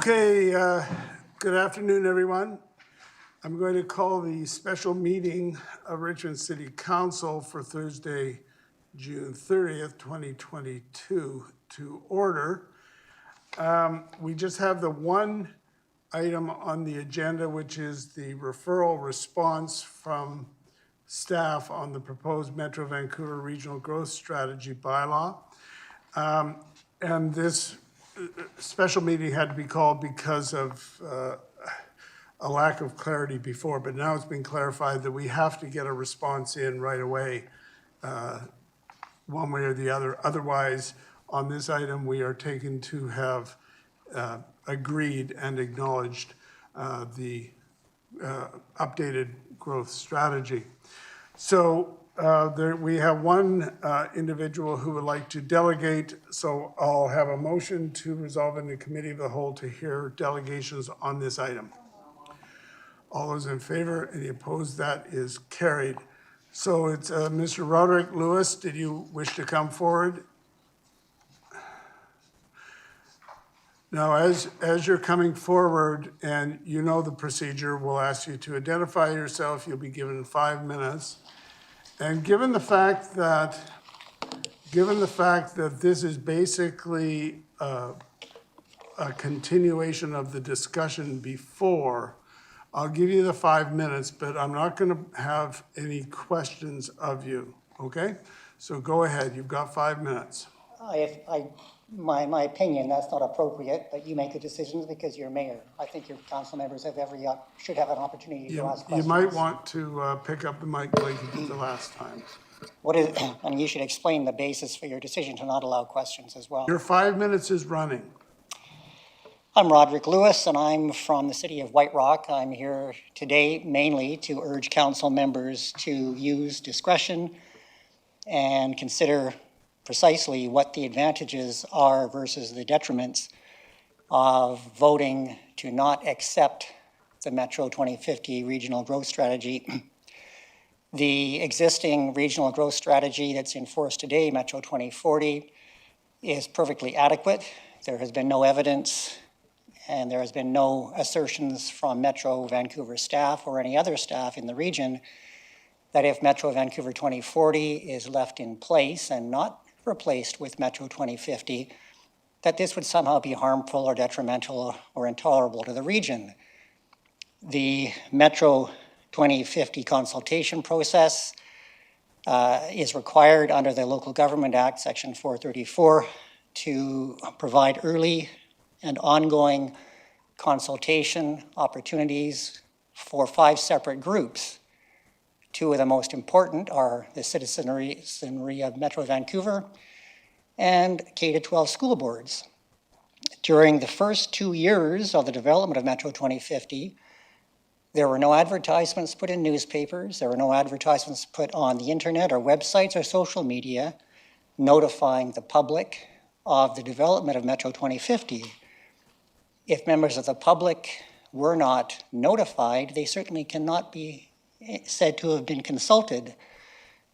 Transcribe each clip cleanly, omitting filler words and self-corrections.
Okay, good afternoon, everyone. I'm going to call the special meeting of Richmond City Council for Thursday, June 30th, 2022 to order. We just have the one item on the agenda, which is the referral response from staff on the proposed Metro Vancouver Regional Growth Strategy bylaw. And this special meeting had to be called because of a lack of clarity before, but now it's been clarified that we have to get a response in right away, one way or the other. Otherwise, on this item, we are taken to have agreed and acknowledged the updated growth strategy. So we have one individual who would like to delegate, so I'll have a motion to resolve in the committee of the whole to hear delegations on this item. All those in favor? Any opposed? That is carried. So it's Mr. Roderick Lewis. Did you wish to come forward? Now, as you're coming forward, and you know the procedure, we'll ask you to identify yourself. You'll be given 5 minutes. And given the fact that this is basically a continuation of the discussion before, I'll give you the 5 minutes, but I'm not going to have any questions of you, okay? So go ahead, you've got 5 minutes. My opinion, that's not appropriate, but you make the decisions because you're mayor. I think your council members have should have an opportunity to ask questions. You might want to pick up the mic like you did the last time. And you should explain the basis for your decision to not allow questions as well. Your 5 minutes is running. I'm Roderick Lewis, and I'm from the city of White Rock. I'm here today mainly to urge council members to use discretion and consider precisely what the advantages are versus the detriments of voting to not accept the Metro 2050 regional growth strategy. The existing regional growth strategy that's in force today, Metro 2040, is perfectly adequate. There has been no evidence and there has been no assertions from Metro Vancouver staff or any other staff in the region that if Metro Vancouver 2040 is left in place and not replaced with Metro 2050, that this would somehow be harmful or detrimental or intolerable to the region. The Metro 2050 consultation process is required under the Local Government Act, Section 434, to provide early and ongoing consultation opportunities for 5 separate groups. 2 of the most important are the citizenry of Metro Vancouver and K-12 school boards. During the first 2 years of the development of Metro 2050, there were no advertisements put in newspapers, there were no advertisements put on the internet or websites or social media notifying the public of the development of Metro 2050. If members of the public were not notified, they certainly cannot be said to have been consulted.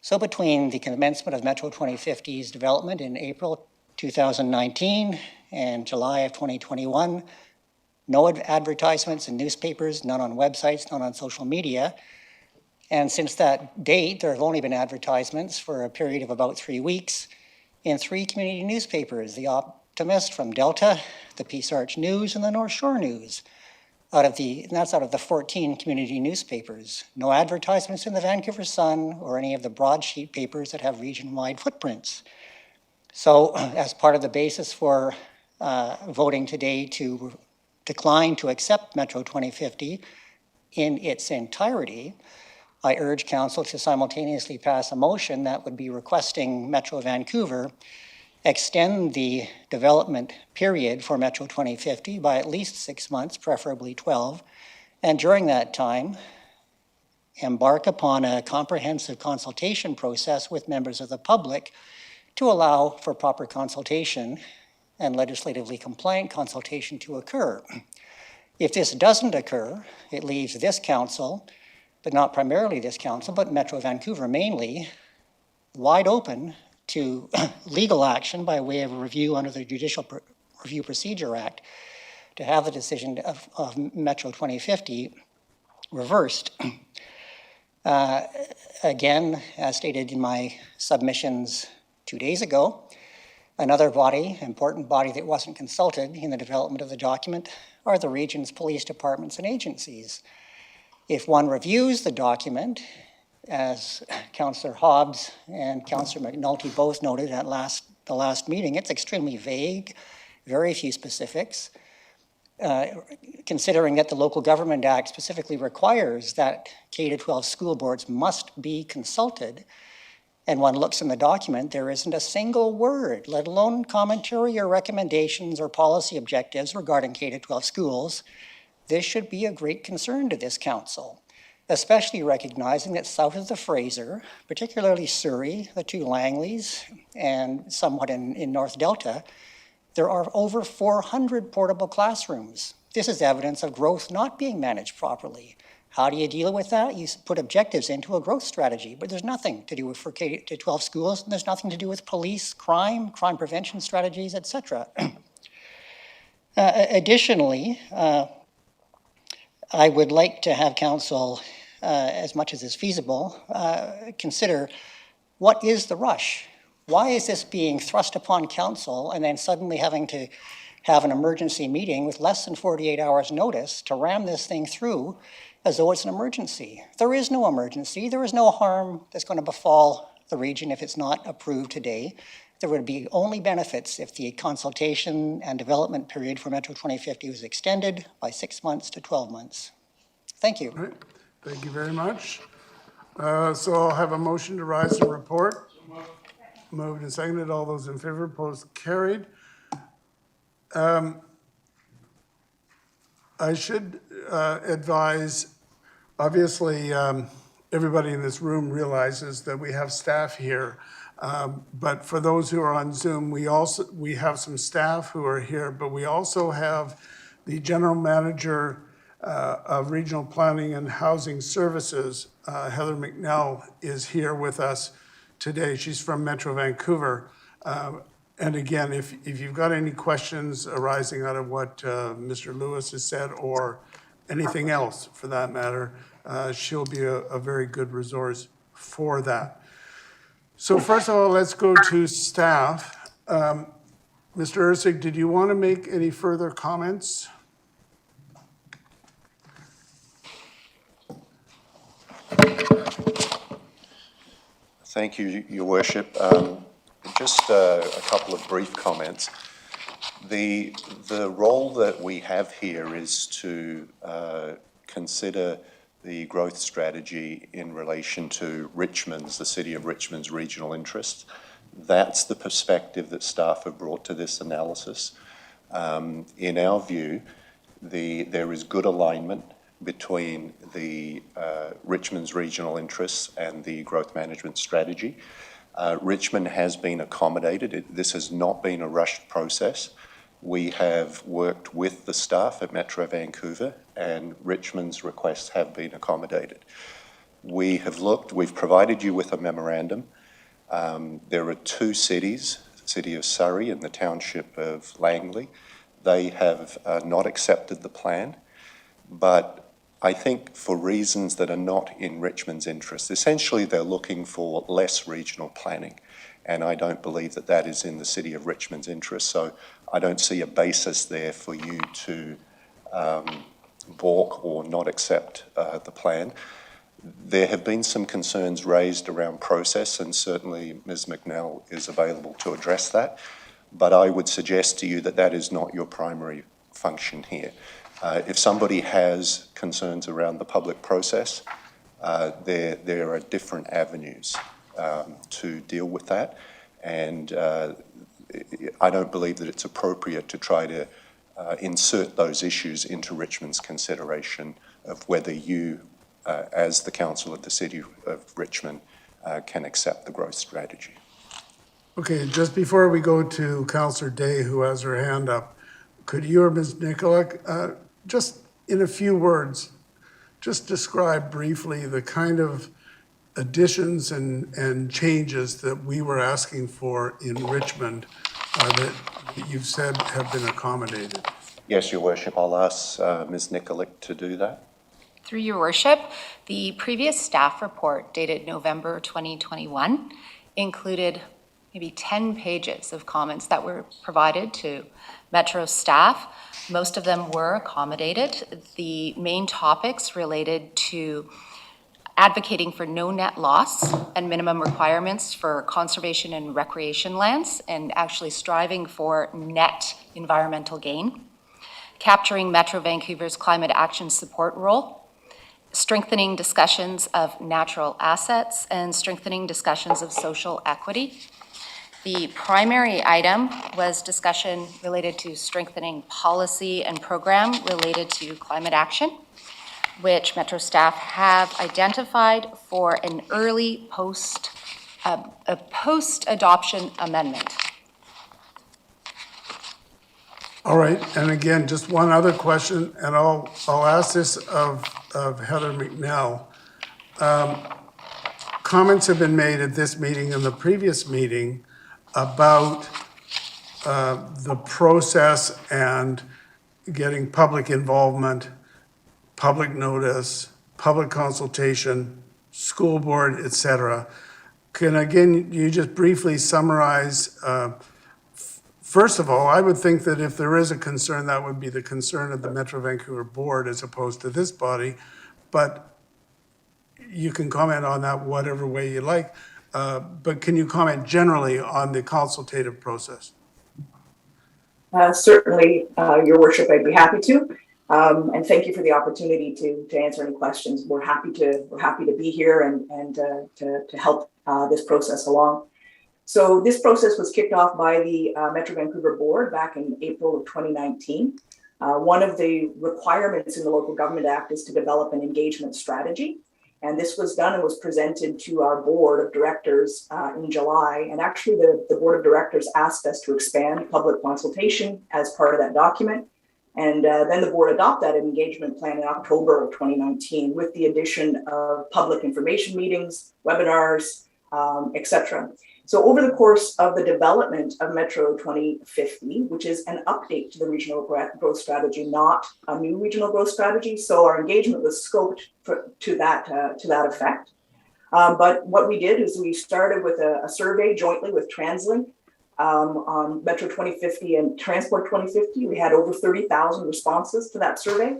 So between the commencement of Metro 2050's development in April 2019 and July of 2021, no advertisements in newspapers, none on websites, none on social media. And since that date, there have only been advertisements for a period of about 3 weeks in 3 community newspapers, the Optimist from Delta, the Peace Arch News, and the North Shore News. That's out of the 14 community newspapers. No advertisements in the Vancouver Sun or any of the broadsheet papers that have region-wide footprints. So as part of the basis for voting today to decline to accept Metro 2050 in its entirety, I urge council to simultaneously pass a motion that would be requesting Metro Vancouver extend the development period for Metro 2050 by at least 6 months, preferably 12, and during that time, embark upon a comprehensive consultation process with members of the public to allow for proper consultation and legislatively compliant consultation to occur. If this doesn't occur, it leaves this council, but not primarily this council, but Metro Vancouver mainly, wide open to legal action by way of a review under the Judicial Review Procedure Act to have the decision of Metro 2050 reversed. Again, as stated in my submissions 2 days ago, another body, important body that wasn't consulted in the development of the document are the region's police departments and agencies. If one reviews the document, as Councillor Hobbs and Councillor McNulty both noted at the last meeting, it's extremely vague, very few specifics. Considering that the Local Government Act specifically requires that K-12 school boards must be consulted, and one looks in the document, there isn't a single word, let alone commentary or recommendations or policy objectives regarding K-12 schools. This should be a great concern to this council, especially recognizing that south of the Fraser, particularly Surrey, the two Langleys, and somewhat in North Delta, there are over 400 portable classrooms. This is evidence of growth not being managed properly. How do you deal with that? You put objectives into a growth strategy, but there's nothing to do with for K-12 schools, and there's nothing to do with police, crime prevention strategies, etc. Additionally, I would like to have council, as much as is feasible, consider what is the rush? Why is this being thrust upon council and then suddenly having to have an emergency meeting with less than 48 hours notice to ram this thing through as though it's an emergency? There is no emergency. There is no harm that's going to befall the region if it's not approved today. There would be only benefits if the consultation and development period for Metro 2050 was extended by 6 months to 12 months. Thank you. All right. Thank you very much. So I'll have a motion to rise and report. Moved and seconded. All those in favor, opposed, carried. I should advise, obviously, everybody in this room realizes that we have staff here. But for those who are on Zoom, we have some staff who are here, but we also have the General Manager of Regional Planning and Housing Services, Heather McNell, is here with us today. She's from Metro Vancouver. And again, if you've got any questions arising out of what Mr. Lewis has said or anything else for that matter, she'll be a very good resource for that. So first of all, let's go to staff. Mr. Erceg, did you want to make any further comments? Thank you, Your Worship. Just a couple of brief comments. The role that we have here is to consider the growth strategy in relation to Richmond's, the City of Richmond's regional interests. That's the perspective that staff have brought to this analysis. In our view, there is good alignment between the Richmond's regional interests and the growth management strategy. Richmond has been accommodated. This has not been a rushed process. We have worked with the staff at Metro Vancouver, and Richmond's requests have been accommodated. We've provided you with a memorandum. There are two cities, the City of Surrey and the Township of Langley. They have not accepted the plan, but I think for reasons that are not in Richmond's interest. Essentially, they're looking for less regional planning, and I don't believe that that is in the City of Richmond's interest, so I don't see a basis there for you to balk or not accept the plan. There have been some concerns raised around process, and certainly Ms. McNell is available to address that, but I would suggest to you that that is not your primary function here. If somebody has concerns around the public process, there are different avenues to deal with that, and I don't believe that it's appropriate to try to insert those issues into Richmond's consideration of whether you, as the Council of the City of Richmond, can accept the growth strategy. Okay, just before we go to Councillor Day, who has her hand up, could you or Ms. Nicolak, just in a few words, just describe briefly the kind of additions and changes that we were asking for in Richmond that you've said have been accommodated? Yes, Your Worship, I'll ask Ms. Nikolic to do that. Through your worship, the previous staff report dated November 2021 included maybe 10 pages of comments that were provided to Metro staff. Most of them were accommodated. The main topics related to advocating for no net loss and minimum requirements for conservation and recreation lands, and actually striving for net environmental gain, capturing Metro Vancouver's climate action support role, strengthening discussions of natural assets, and strengthening discussions of social equity. The primary item was discussion related to strengthening policy and program related to climate action, which Metro staff have identified for an early post-adoption amendment. All right, and again, just one other question, and I'll ask this of Heather McNell. Comments have been made at this meeting and the previous meeting about the process and getting public involvement, public notice, public consultation, school board, et cetera. Can, again, you just briefly summarize? First of all, I would think that if there is a concern, that would be the concern of the Metro Vancouver Board as opposed to this body, but you can comment on that whatever way you like. But can you comment generally on the consultative process? Certainly, Your Worship, I'd be happy to. And thank you for the opportunity to answer any questions. We're happy to be here and to help this process along. So this process was kicked off by the Metro Vancouver Board back in April of 2019. One of the requirements in the Local Government Act is to develop an engagement strategy. And this was done and was presented to our board of directors in July. And actually the board of directors asked us to expand public consultation as part of that document. And then the board adopted that engagement plan in October of 2019 with the addition of public information meetings, webinars, et cetera. So over the course of the development of Metro 2050, which is an update to the regional growth strategy, not a new regional growth strategy. So our engagement was scoped to that effect. But what we did is we started with a survey jointly with TransLink on Metro 2050 and Transport 2050. We had over 30,000 responses to that survey.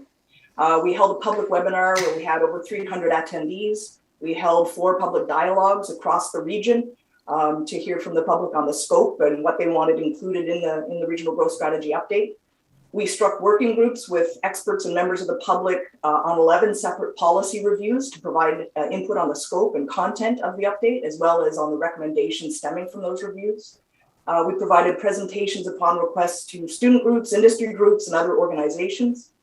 We held a public webinar where we had over 300 attendees. We held 4 public dialogues across the region to hear from the public on the scope and what they wanted included in the regional growth strategy update. We struck working groups with experts and members of the public on 11 separate policy reviews to provide input on the scope and content of the update, as well as on the recommendations stemming from those reviews. We provided presentations upon requests to student groups, industry groups, and other organizations.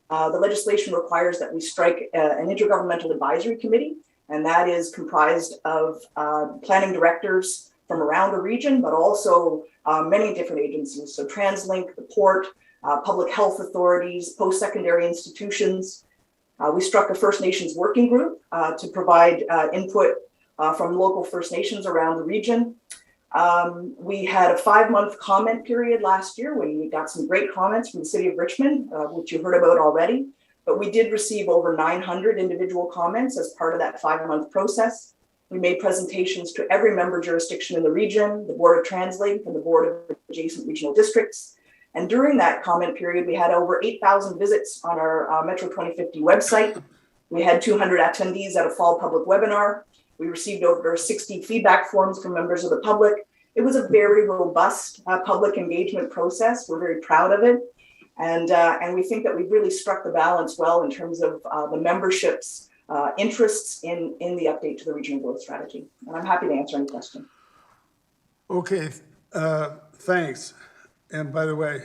The legislation requires that we strike an intergovernmental advisory committee, and that is comprised of planning directors from around the region, but also many different agencies. So TransLink, the port, public health authorities, post-secondary institutions. We struck a First Nations working group to provide input from local First Nations around the region. We had a 5-month comment period last year when we got some great comments from the City of Richmond, which you heard about already. But we did receive over 900 individual comments as part of that 5-month process. We made presentations to every member jurisdiction in the region, the Board of TransLink, and the Board of adjacent regional districts. And during that comment period, we had over 8,000 visits on our Metro 2050 website. We had 200 attendees at a fall public webinar. We received over 60 feedback forms from members of the public. It was a very robust public engagement process. We're very proud of it. And we think that we've really struck the balance well in terms of the membership's interests in the update to the regional growth strategy. And I'm happy to answer any question. Okay, thanks. And by the way,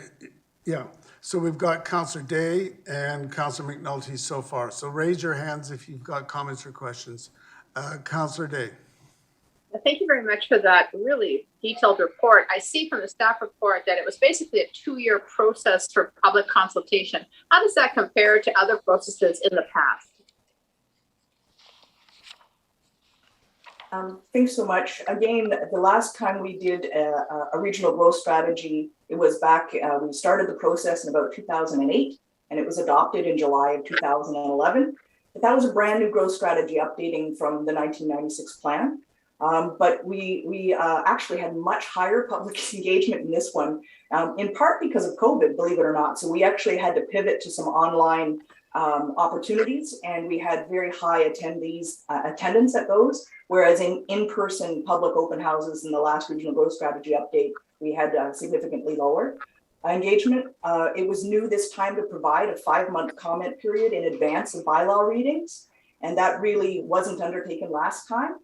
yeah, so we've got Councillor Day and Councillor McNulty so far. So raise your hands if you've got comments or questions. Councillor Day. Thank you very much for that really detailed report. I see from the staff report that it was basically a 2-year process for public consultation. How does that compare to other processes in the past? Thanks so much. Again, the last time we did a regional growth strategy, it was back, we started the process in about 2008, and it was adopted in July of 2011. But that was a brand new growth strategy updating from the 1996 plan. But we actually had much higher public engagement in this one, in part because of COVID, believe it or not. So we actually had to pivot to some online opportunities, and we had very high attendance at those. Whereas in-person public open houses in the last regional growth strategy update, we had significantly lower engagement. It was new this time to provide a 5-month comment period in advance of bylaw readings, and that really wasn't undertaken last time.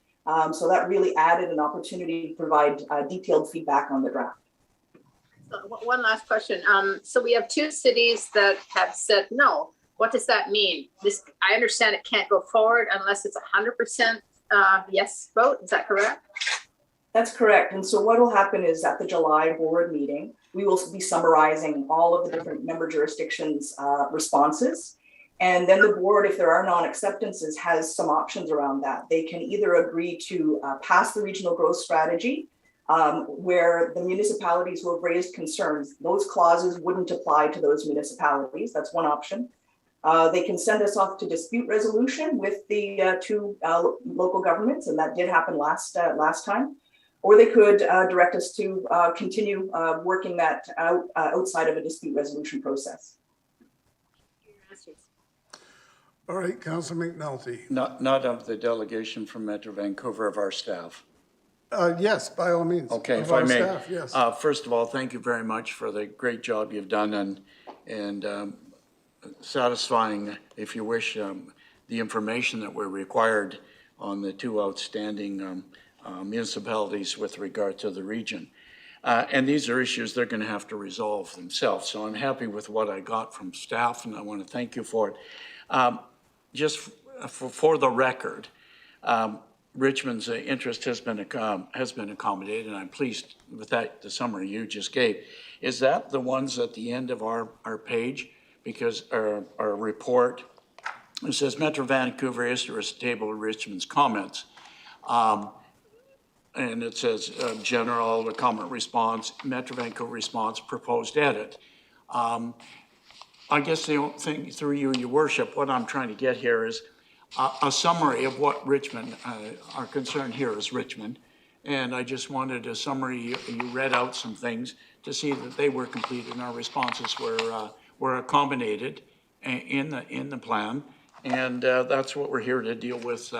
So that really added an opportunity to provide detailed feedback on the draft. So one last question. So we have 2 cities that have said no. What does that mean? I understand it can't go forward unless it's 100% yes vote. Is that correct? That's correct. And so what will happen is at the July board meeting, we will be summarizing all of the different member jurisdictions' responses. And then the board, if there are non-acceptances, has some options around that. They can either agree to pass the regional growth strategy, where the municipalities who have raised concerns, those clauses wouldn't apply to those municipalities. That's one option. They can send us off to dispute resolution with the 2 local governments, and that did happen last time. Or they could direct us to continue working that out outside of a dispute resolution process. All right, Councillor McNulty. Not of the delegation from Metro Vancouver, of our staff. Yes, by all means. Okay, Of if I our may. staff, yes. First of all, thank you very much for the great job you've done and satisfying, if you wish, the information that we're required on the 2 outstanding municipalities with regard to the region. And these are issues they're going to have to resolve themselves. So I'm happy with what I got from staff, and I want to thank you for it. Just for the record, Richmond's interest has been accommodated, and I'm pleased with that, the summary you just gave. Is that the ones at the end of our page? Because our report, it says Metro Vancouver Isthmus table of Richmond's comments. And it says general, the comment response, Metro Vancouver response, proposed edit. I guess the only thing through you, Your Worship, what I'm trying to get here is a summary of what Richmond, our concern here is Richmond. And I just wanted a summary, you read out some things to see that they were completed and our responses were accommodated in the plan. And that's what we're here to deal with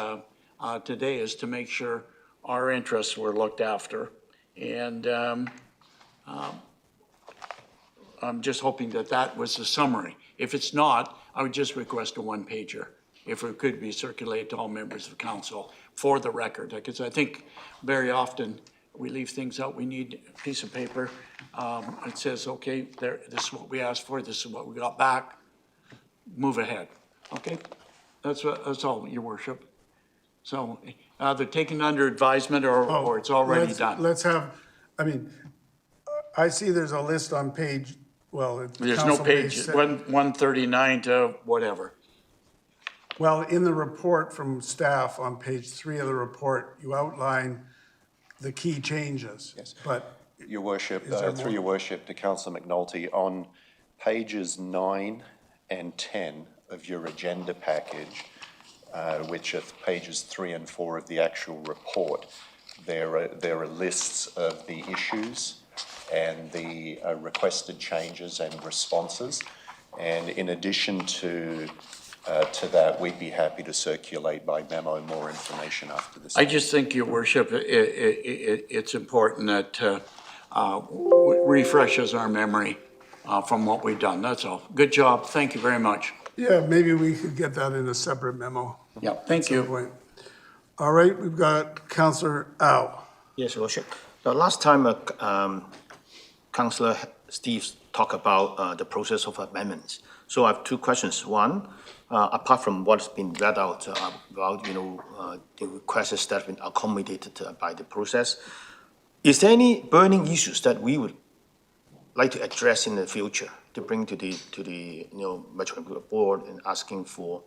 today, is to make sure our interests were looked after. And I'm just hoping that that was the summary. If it's not, I would just request a 1-pager, if it could be circulated to all members of council for the record. Because I think very often we leave things out. We need a piece of paper. It says, okay, this is what we asked for. This is what we got back. Move ahead. Okay? That's all, Your Worship. So they're taken under advisement or it's already done. Let's have, I mean, I see there's a list on page, well, it's There's no council page, 139 to whatever. Well, in the report from staff on page 3 of the report, you outline the key changes. Yes. But Your Worship, Is there through more? Your Worship to Councillor McNulty, on pages 9 and 10 of your agenda package, which are pages 3 and 4 of the actual report, there are lists of the issues and the requested changes and responses. And in addition to that, we'd be happy to circulate by memo more information after this. I just think, Your Worship, it's important that refreshes our memory from what we've done. That's all. Good job. Thank you very much. yeah, maybe we could get that in a separate memo. Yeah, thank you. Point. All right, we've got Councillor Au. Yes, Your Worship. The last time Councillor Steve talked about the process of amendments. So I have 2 questions. One, apart from what's been read out about, the requests that have been accommodated by the process, is there any burning issues that we would like to address in the future to bring to the Metro Vancouver board and asking for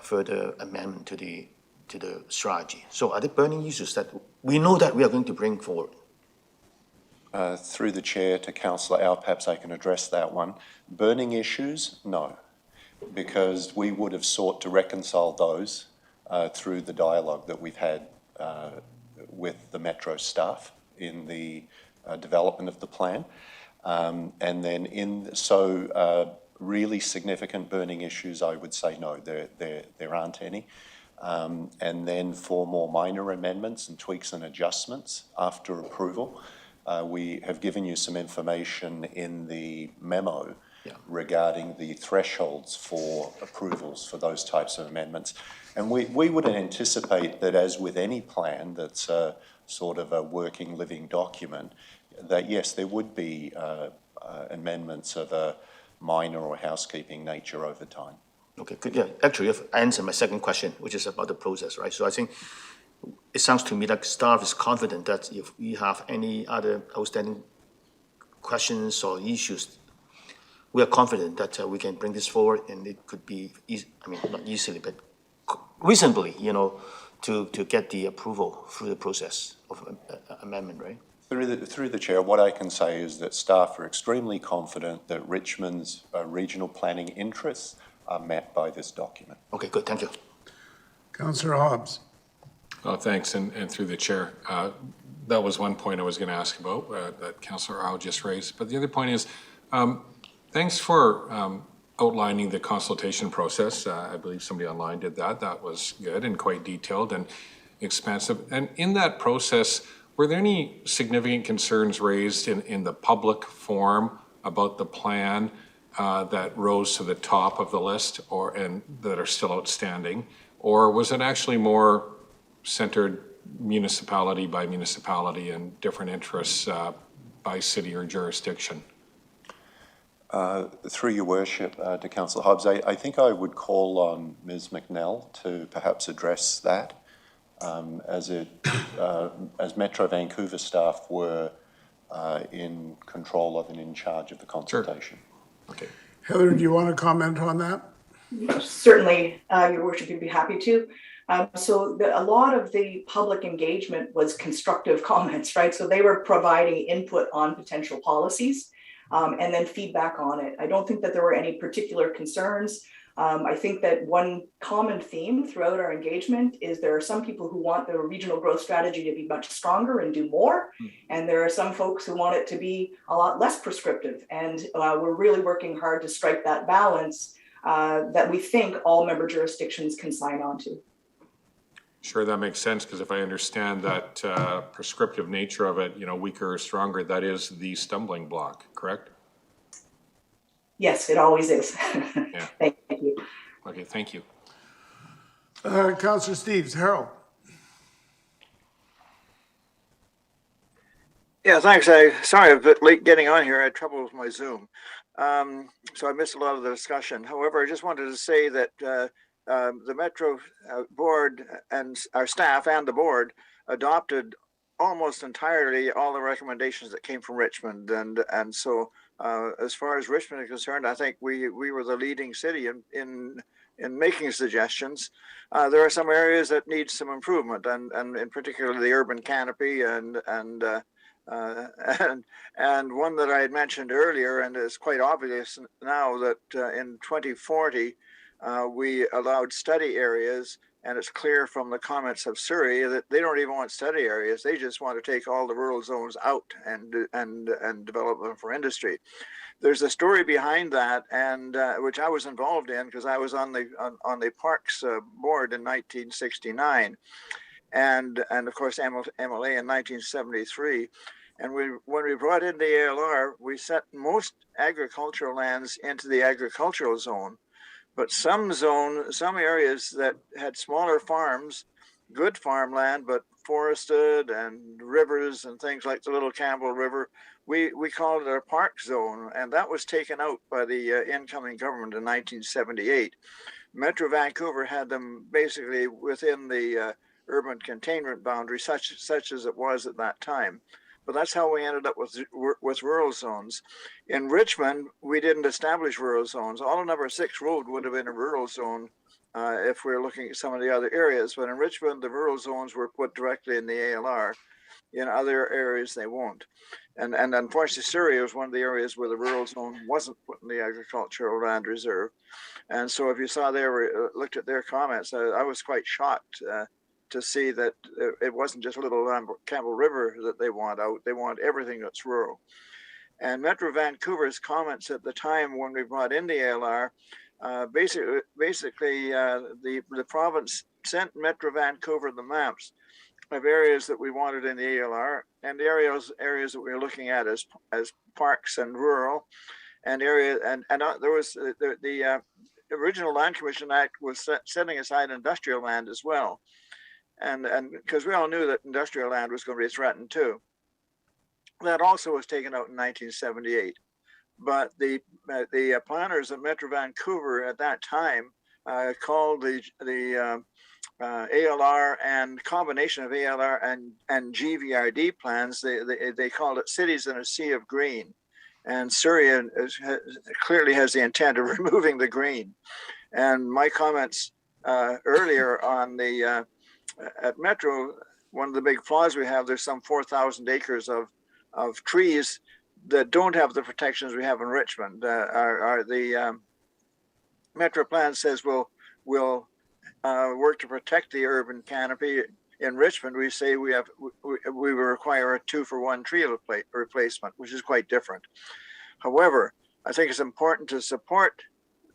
further amendment to to the strategy. So are there burning issues that we know that we are going to bring forward? Through the chair to Councillor Au, perhaps I can address that one. Burning issues, no, because we would have sought to reconcile those through the dialogue that we've had with the Metro staff in the development of the plan. And then really significant burning issues, I would say no, there aren't any. And then for more minor amendments and tweaks and adjustments after approval, we have given you some information in the memo regarding the thresholds for approvals for those types of amendments. And we would anticipate that, as with any plan that's sort of a working, living document, that yes, there would be amendments of a minor or housekeeping nature over time. Okay, good. Yeah, actually, you've answered my second question, which is about the process, right? So I think it sounds to me like staff is confident that if we have any other outstanding questions or issues, we are confident that we can bring this forward, and it could be, not easily, but reasonably, to get the approval through the process of amendment, right? Through the chair, what I can say is that staff are extremely confident that Richmond's regional planning interests are met by this document. Okay, good. Thank you. Councillor Hobbs. Oh, thanks, and through the chair. That was one point I was going to ask about that Councillor Au just raised. But the other point is, thanks for outlining the consultation process. I believe somebody online did that. That was good and quite detailed and expansive. And in that process, were there any significant concerns raised in the public forum about the plan that rose to the top of the list and that are still outstanding? Or was it actually more centered municipality by municipality and different interests by city or jurisdiction? Through your worship to Councillor Hobbs, I think I would call on Ms McNell to perhaps address that, as Metro Vancouver staff were in control of and in charge of the consultation. Sure. Okay. Heather, do you want to comment on that? Certainly, Your Worship, you'd be happy to. A lot of the public engagement was constructive comments, right? So they were providing input on potential policies and then feedback on it. I don't think that there were any particular concerns. I think that one common theme throughout our engagement is there are some people who want the regional growth strategy to be much stronger and do more. And there are some folks who want it to be a lot less prescriptive. And we're really working hard to strike that balance that we think all member jurisdictions can sign on to. Sure, that makes sense, because if I understand that prescriptive nature of it, weaker or stronger, that is the stumbling block, correct? Yes, it always is. Yeah. Thank you. Okay, thank you. Councillor Steves, Harold. Yeah, thanks. Sorry, I'm a bit late getting on here. I had trouble with my Zoom. So I missed a lot of the discussion. However, I just wanted to say that the Metro board and our staff and the board adopted almost entirely all the recommendations that came from Richmond. And so as far as Richmond is concerned, I think we were the leading city in making suggestions. There are some areas that need some improvement, and in particular the urban canopy and one that I had mentioned earlier, and it's quite obvious now that in 2040 we allowed study areas, and it's clear from the comments of Surrey that they don't even want study areas. They just want to take all the rural zones out and develop them for industry. There's a story behind that, and which I was involved in because I was on the Parks board in 1969. And of course MLA in 1973. And when we brought in the ALR, we set most agricultural lands into the agricultural zone. But some areas that had smaller farms, good farmland, but forested and rivers and things like the Little Campbell River, we called it a park zone. And that was taken out by the incoming government in 1978. Metro Vancouver had them basically within the urban containment boundary, such as it was at that time. But that's how we ended up with rural zones. In Richmond, we didn't establish rural zones. All of number 6 road would have been a rural zone if we're looking at some of the other areas. But in Richmond, the rural zones were put directly in the ALR. In other areas, they won't. And unfortunately, Surrey was one of the areas where the rural zone wasn't put in the agricultural land reserve. And so if you saw there, looked at their comments, I was quite shocked to see that it wasn't just little Campbell River that they want out. They want everything that's rural. And Metro Vancouver's comments at the time when we brought in the ALR, basically the province sent Metro Vancouver the maps of areas that we wanted in the ALR and the areas that we were looking at as parks and rural, and there was the original Land Commission Act was setting aside industrial land as well, and because we all knew that industrial land was going to be threatened too. That also was taken out in 1978, but the planners at Metro Vancouver at that time called the ALR and combination of ALR and GVRD plans. They called it Cities in a Sea of Green, and Surrey clearly has the intent of removing the green. And my comments earlier on the at Metro, one of the big flaws we have, there's some 4,000 acres of trees that don't have the protections we have in Richmond. The Metro plan says we'll work to protect the urban canopy. In Richmond, we say we require a 2-for-1 tree replacement, which is quite different. However, I think it's important to support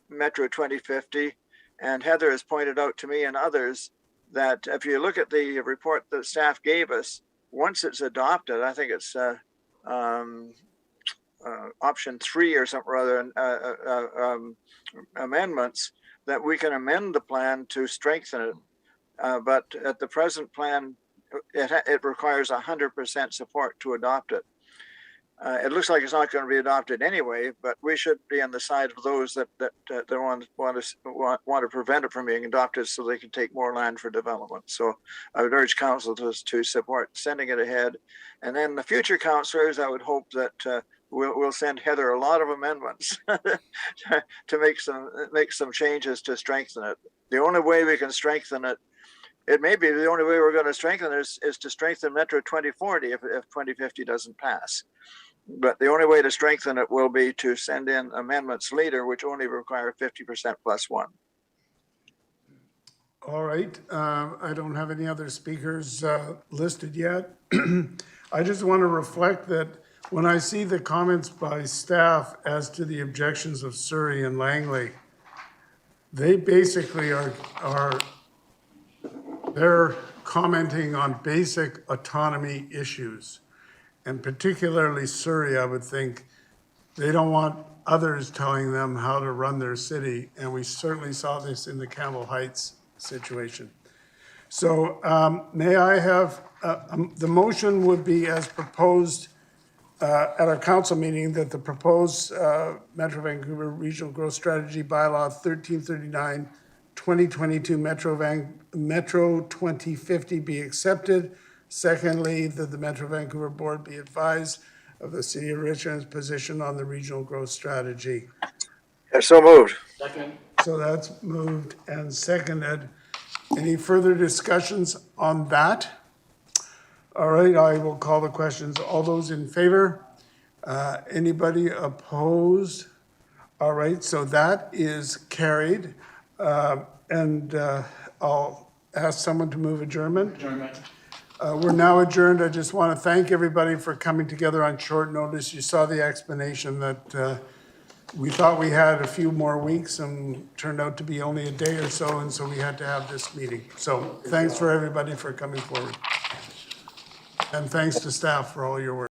Metro 2050, and Heather has pointed out to me and others that if you look at the report that staff gave us, once it's adopted, I think it's option 3 or something rather, amendments, that we can amend the plan to strengthen it. But at the present plan, it requires 100% support to adopt it. It looks like it's not going to be adopted anyway, but we should be on the side of those that want to prevent it from being adopted so they can take more land for development. So I would urge council to support sending it ahead. And then the future councillors, I would hope that we'll send Heather a lot of amendments to make some changes to strengthen it. The only way we can strengthen it, it may be the only way we're going to strengthen it is to strengthen Metro 2040 if 2050 doesn't pass. But the only way to strengthen it will be to send in amendments later, which only require 50% plus 1. All right, I don't have any other speakers listed yet. I just want to reflect that when I see the comments by staff as to the objections of Surrey and Langley, they basically they're commenting on basic autonomy issues. And particularly Surrey, I would think, they don't want others telling them how to run their city. And we certainly saw this in the Campbell Heights situation. So may I have, the motion would be as proposed at our council meeting, that the proposed Metro Vancouver Regional Growth Strategy Bylaw 1339 2022 Metro 2050 be accepted. Secondly, that the Metro Vancouver Board be advised of the City of Richmond's position on the regional growth strategy. So moved. So that's moved and seconded. Any further discussions on that? All right, I will call the questions. All those in favor? Anybody opposed? All right, so that is carried. And I'll ask someone to move adjournment. We're now adjourned. I just want to thank everybody for coming together on short notice. You saw the explanation that we thought we had a few more weeks and turned out to be only a day or so, and so we had to have this meeting. So thanks for everybody for coming forward. And thanks to staff for all your work.